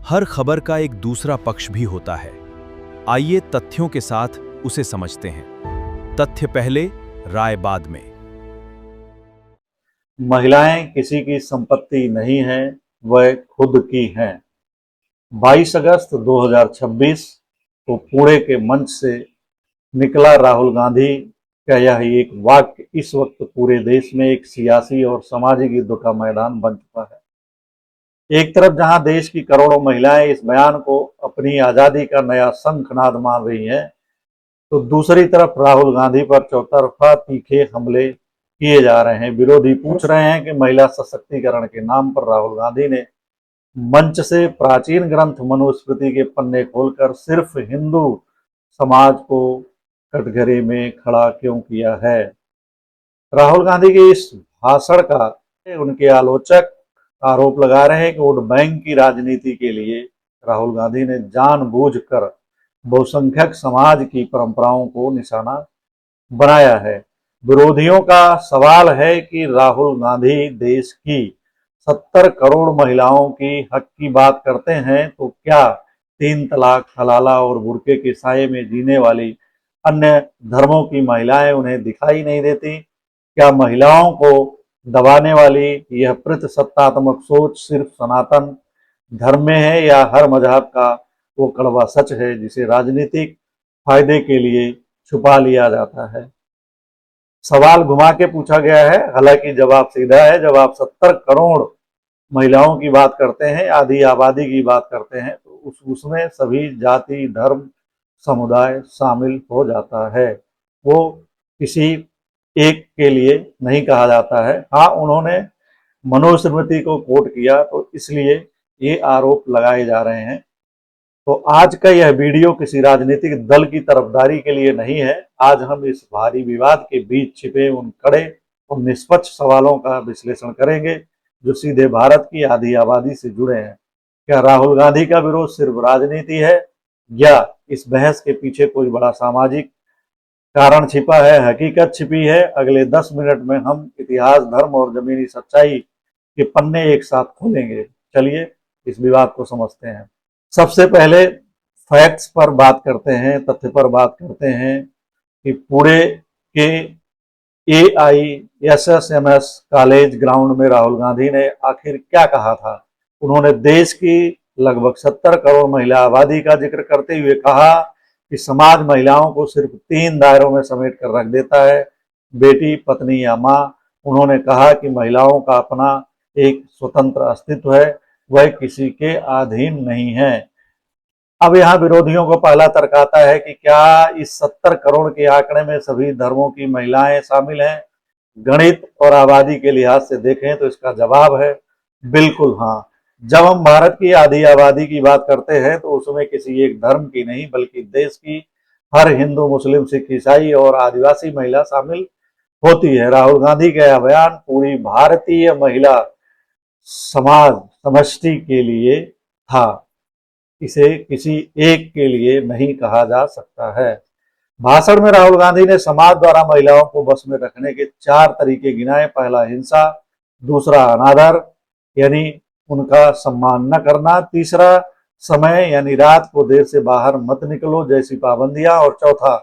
हर खबर का एक दूसरा पक्ष भी होता है। आइए तथ्यों के साथ उसे समझते हैं। तथ्य पहले, राय बाद में। महिलाएं किसी की संपत्ति नहीं हैं, वह खुद की हैं। 22 अगस्त 2026 को पुणे के मंच से निकला राहुल गांधी का यह एक वाक्य इस वक्त पूरे देश में एक सियासी और सामाजिक युद्ध का मैदान बन चुका है। एक तरफ जहां देश की करोड़ों महिलाएं इस बयान को अपनी आजादी का नया शंखनाद मान रही हैं, तो दूसरी तरफ राहुल गांधी पर चौतरफा तीखे हमले किए जा रहे हैं। विरोधी पूछ रहे हैं कि महिला सशक्तिकरण के नाम पर राहुल गांधी ने मंच से प्राचीन ग्रंथ मनुस्मृति के पन्ने खोलकर सिर्फ हिंदू समाज को कटघरे में खड़ा क्यों किया है। राहुल गांधी के इस भाषण का उनके आलोचक आरोप लगा रहे हैं कि वोट बैंक की राजनीति के लिए राहुल गांधी ने जानबूझकर बहुसंख्यक समाज की परंपराओं को निशाना बनाया है। विरोधियों का सवाल है कि राहुल गांधी देश की 70 करोड़ महिलाओं की हक की बात करते हैं, तो क्या 3 तलाक, हलाला और बुर्के के साये में जीने वाली अन्य धर्मों की महिलाएं उन्हें दिखाई नहीं देती? क्या महिलाओं को दबाने वाली यह प्रतिसत्तात्मक सोच सिर्फ सनातन धर्म में है, या हर मजहब का वो कड़वा सच है जिसे राजनीतिक फायदे के लिए छुपा लिया जाता है? सवाल घुमा के पूछा गया है, हालांकि जवाब सीधा है। जब आप 70 करोड़ महिलाओं की बात करते हैं, आधी आबादी की बात करते हैं, तो उसमें सभी जाति, धर्म, समुदाय शामिल हो जाता है। वो किसी एक के लिए नहीं कहा जाता है। हाँ, उन्होंने मनुस्मृति को कोट किया, तो इसलिए ये आरोप लगाए जा रहे हैं। तो आज का यह वीडियो किसी राजनीतिक दल की तरफदारी के लिए नहीं है। आज हम इस भारी विवाद के बीच छिपे उन कड़े और निष्पक्ष सवालों का विश्लेषण करेंगे जो सीधे भारत की आधी आबादी से जुड़े हैं। क्या राहुल गांधी का विरोध सिर्फ राजनीति है, या इस बहस के पीछे कोई बड़ा सामाजिक कारण छिपा है, हकीकत छिपी है? अगले 10 मिनट में हम इतिहास, धर्म और जमीनी सच्चाई के पन्ने एक साथ खोलेंगे। चलिए इस विवाद को समझते हैं। सबसे पहले फैक्ट्स पर बात करते हैं, तथ्य पर बात करते हैं कि पुणे के AISSMS कॉलेज ग्राउंड में राहुल गांधी ने आखिर क्या कहा था। उन्होंने देश की लगभग 70 करोड़ महिला आबादी का जिक्र करते हुए कहा कि समाज महिलाओं को सिर्फ 3 दायरों में समेट कर रख देता है, बेटी, पत्नी या माँ। उन्होंने कहा कि महिलाओं का अपना एक स्वतंत्र अस्तित्व है, वह किसी के अधीन नहीं है। अब यहाँ विरोधियों को पहला तर्क आता है कि क्या इस 70 करोड़ के आंकड़े में सभी धर्मों की महिलाएं शामिल हैं? गणित और आबादी के लिहाज से देखें तो इसका जवाब है बिल्कुल हाँ। जब हम भारत की आधी आबादी की बात करते हैं, तो उसमें किसी एक धर्म की नहीं, बल्कि देश की हर हिंदू, मुस्लिम, सिख, ईसाई और आदिवासी महिला शामिल होती है। राहुल गांधी का यह बयान पूरी भारतीय महिला समाज समष्टि के लिए था, इसे किसी एक के लिए नहीं कहा जा सकता है। भाषण में राहुल गांधी ने समाज द्वारा महिलाओं को बस में रखने के 4 तरीके गिनाए। पहला, हिंसा। दूसरा, अनादर यानी उनका सम्मान न करना। तीसरा, समय यानी रात को देर से बाहर मत निकलो जैसी पाबंदियां। और चौथा,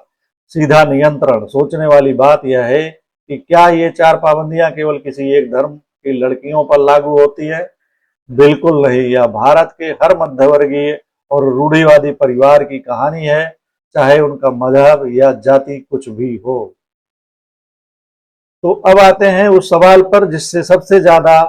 सीधा नियंत्रण। सोचने वाली बात यह है कि क्या ये 4 पाबंदियां केवल किसी एक धर्म की लड़कियों पर लागू होती है? बिल्कुल नहीं। यह भारत के हर मध्यवर्गीय और रूढ़िवादी परिवार की कहानी है, चाहे उनका मजहब या जाति कुछ भी हो। तो अब आते हैं उस सवाल पर जिससे सबसे ज्यादा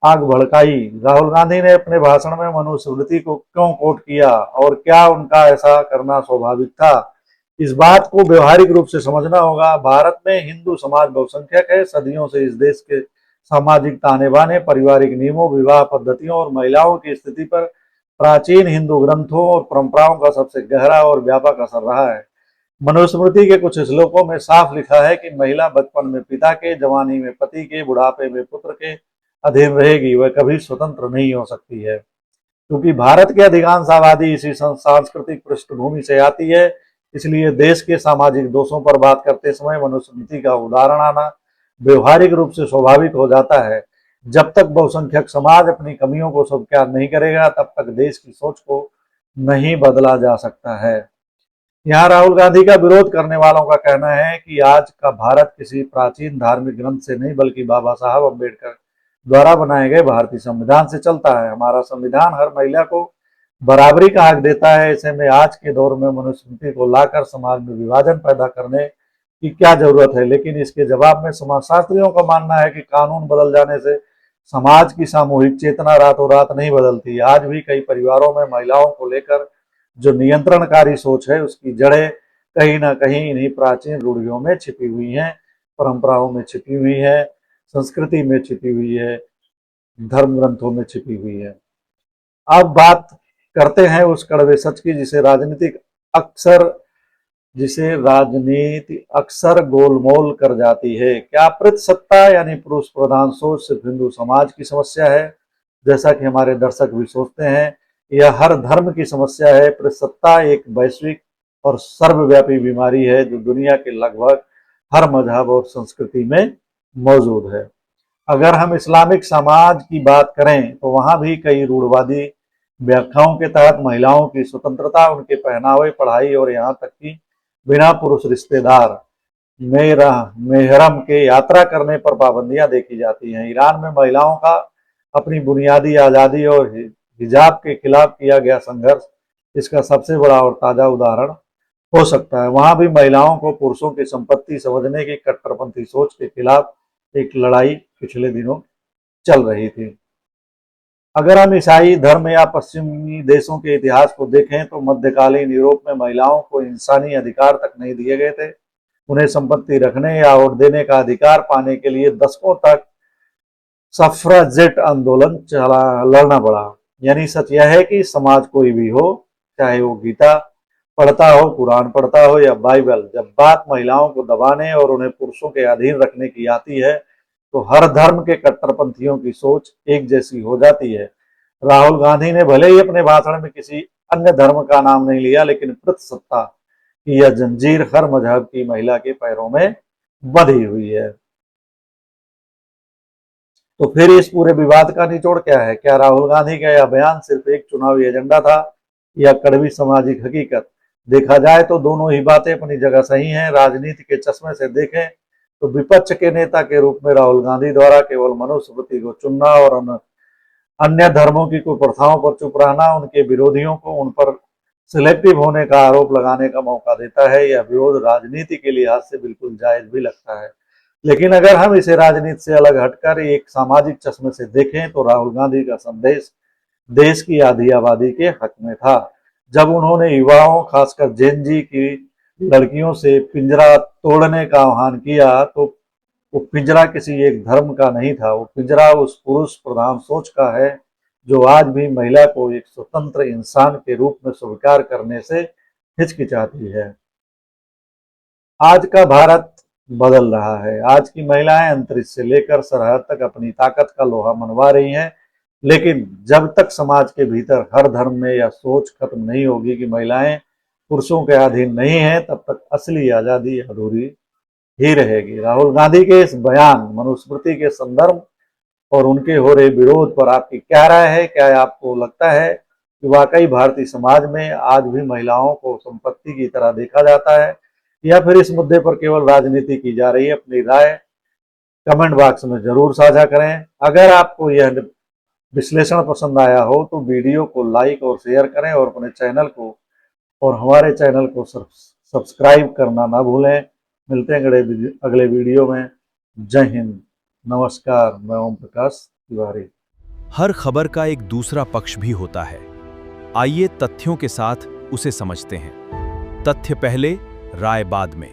आग भड़काई। राहुल गांधी ने अपने भाषण में मनुस्मृति को क्यों कोट किया, और क्या उनका ऐसा करना स्वाभाविक था? इस बात को व्यवहारिक रूप से समझना होगा। भारत में हिंदू समाज बहुसंख्यक है। सदियों से इस देश के सामाजिक ताने बाने, पारिवारिक नियमों, विवाह पद्धतियों और महिलाओं की स्थिति पर प्राचीन हिंदू ग्रंथों और परंपराओं का सबसे गहरा और व्यापक असर रहा है। मनुस्मृति के कुछ श्लोकों में साफ लिखा है कि महिला बचपन में पिता के, जवानी में पति के, बुढ़ापे में पुत्र के अधीन रहेगी, वह कभी स्वतंत्र नहीं हो सकती है। क्योंकि भारत की अधिकांश आबादी इसी सांस्कृतिक पृष्ठभूमि से आती है, इसलिए देश के सामाजिक दोषों पर बात करते समय मनुस्मृति का उदाहरण आना व्यवहारिक रूप से स्वाभाविक हो जाता है। जब तक बहुसंख्यक समाज अपनी कमियों को स्वीकार नहीं करेगा तब तक देश की सोच को नहीं बदला जा सकता है। यहाँ राहुल गांधी का विरोध करने वालों का कहना है कि आज का भारत किसी प्राचीन धार्मिक ग्रंथ से नहीं बल्कि बाबा साहब अम्बेडकर द्वारा बनाए गए भारतीय संविधान से चलता है। हमारा संविधान हर महिला को बराबरी का हक देता है। ऐसे में आज के दौर में मनुस्मृति को लाकर समाज में विभाजन पैदा करने की क्या जरूरत है। लेकिन इसके जवाब में समाजशास्त्रियों का मानना है कि कानून बदल जाने से समाज की सामूहिक चेतना रातों रात नहीं बदलती। आज भी कई परिवारों में महिलाओं को लेकर जो नियंत्रणकारी सोच है उसकी जड़ें कहीं ना कहीं इन्हीं प्राचीन रूढ़ियों में छिपी हुई हैं, परंपराओं में छिपी हुई है, संस्कृति में छिपी हुई है, धर्म ग्रंथों में छिपी हुई है। अब बात करते हैं उस कड़वे सच की जिसे राजनीति अक्सर गोलमोल कर जाती है। क्या सत्ता यानी पुरुष प्रधान सोच सिर्फ हिंदू समाज की समस्या है, जैसा कि हमारे दर्शक भी सोचते हैं? यह हर धर्म की समस्या है। सत्ता एक वैश्विक और सर्वव्यापी बीमारी है जो दुनिया के लगभग हर मजहब और संस्कृति में मौजूद है। अगर हम इस्लामिक समाज की बात करें तो वहां भी कई रूढ़वादी व्याख्याओं के तहत महिलाओं की स्वतंत्रता, उनके पहनावे, पढ़ाई और यहाँ तक कि बिना पुरुष रिश्तेदार मेहरम के यात्रा करने पर पाबंदियां देखी जाती हैं। ईरान में महिलाओं का अपनी बुनियादी आज़ादी और हिजाब के खिलाफ किया गया संघर्ष इसका सबसे बड़ा और ताज़ा उदाहरण हो सकता है। वहां भी महिलाओं को पुरुषों की संपत्ति समझने की कट्टरपंथी सोच के खिलाफ एक लड़ाई पिछले दिनों चल रही थी। अगर हम ईसाई धर्म या पश्चिमी देशों के इतिहास को देखें तो मध्यकालीन यूरोप में महिलाओं को इंसानी अधिकार तक नहीं दिए गए थे। उन्हें संपत्ति रखने या वोट देने का अधिकार पाने के लिए दशकों तक सफ्राजेट आंदोलन लड़ना पड़ा। यानी सच यह है कि समाज कोई भी हो, चाहे वो गीता पढ़ता हो, कुरान पढ़ता हो या बाइबल, जब बात महिलाओं को दबाने और उन्हें पुरुषों के अधीन रखने की आती है तो हर धर्म के कट्टरपंथियों की सोच एक जैसी हो जाती है। राहुल गांधी ने भले ही अपने भाषण में किसी अन्य धर्म का नाम नहीं लिया, लेकिन सत्ता की यह जंजीर हर मजहब की महिला के पैरों में बंधी हुई है। तो फिर इस पूरे विवाद का निचोड़ क्या है? क्या राहुल गांधी का यह बयान सिर्फ एक चुनावी एजेंडा था या कड़वी सामाजिक हकीकत? देखा जाए तो दोनों ही बातें अपनी जगह सही हैं। राजनीति के चश्मे से देखें तो विपक्ष के नेता के रूप में राहुल गांधी द्वारा केवल मनुस्मृति को चुनना और अन्य धर्मों की कुप्रथाओं पर चुप रहना उनके विरोधियों को उन पर सिलेक्टिव होने का आरोप लगाने का मौका देता है। यह विरोध राजनीति के लिहाज से बिल्कुल जायज भी लगता है। लेकिन अगर हम इसे राजनीति से अलग हटकर एक सामाजिक चश्मे से देखें तो राहुल गांधी का संदेश देश की आधी आबादी के हक में था। जब उन्होंने युवाओं, खासकर जेन जी की लड़कियों से पिंजरा तोड़ने का आह्वान किया तो वो पिंजरा किसी एक धर्म का नहीं था, वो पिंजरा उस पुरुष प्रधान सोच का है जो आज भी महिला को एक स्वतंत्र इंसान के रूप में स्वीकार करने से हिचकिचाती है। आज का भारत बदल रहा है। आज की महिलाएं अंतरिक्ष से लेकर सरहद तक अपनी ताकत का लोहा मनवा रही हैं, लेकिन जब तक समाज के भीतर हर धर्म में यह सोच खत्म नहीं होगी कि महिलाएं पुरुषों के अधीन नहीं है, तब तक असली आज़ादी अधूरी ही रहेगी। राहुल गांधी के इस बयान, मनुस्मृति के संदर्भ और उनके हो रहे विरोध पर आपकी क्या राय है? क्या आपको लगता है कि वाकई भारतीय समाज में आज भी महिलाओं को संपत्ति की तरह देखा जाता है, या फिर इस मुद्दे पर केवल राजनीति की जा रही है? अपनी राय कमेंट बॉक्स में जरूर साझा करें। अगर आपको यह विश्लेषण पसंद आया हो तो वीडियो को लाइक और शेयर करें और अपने चैनल को और हमारे चैनल को सब्सक्राइब करना ना भूलें। मिलते हैं अगले वीडियो में। जय हिंद, नमस्कार। मैं ओम प्रकाश तिवारी। हर खबर का एक दूसरा पक्ष भी होता है। आइए तथ्यों के साथ उसे समझते हैं। तथ्य पहले, राय बाद में।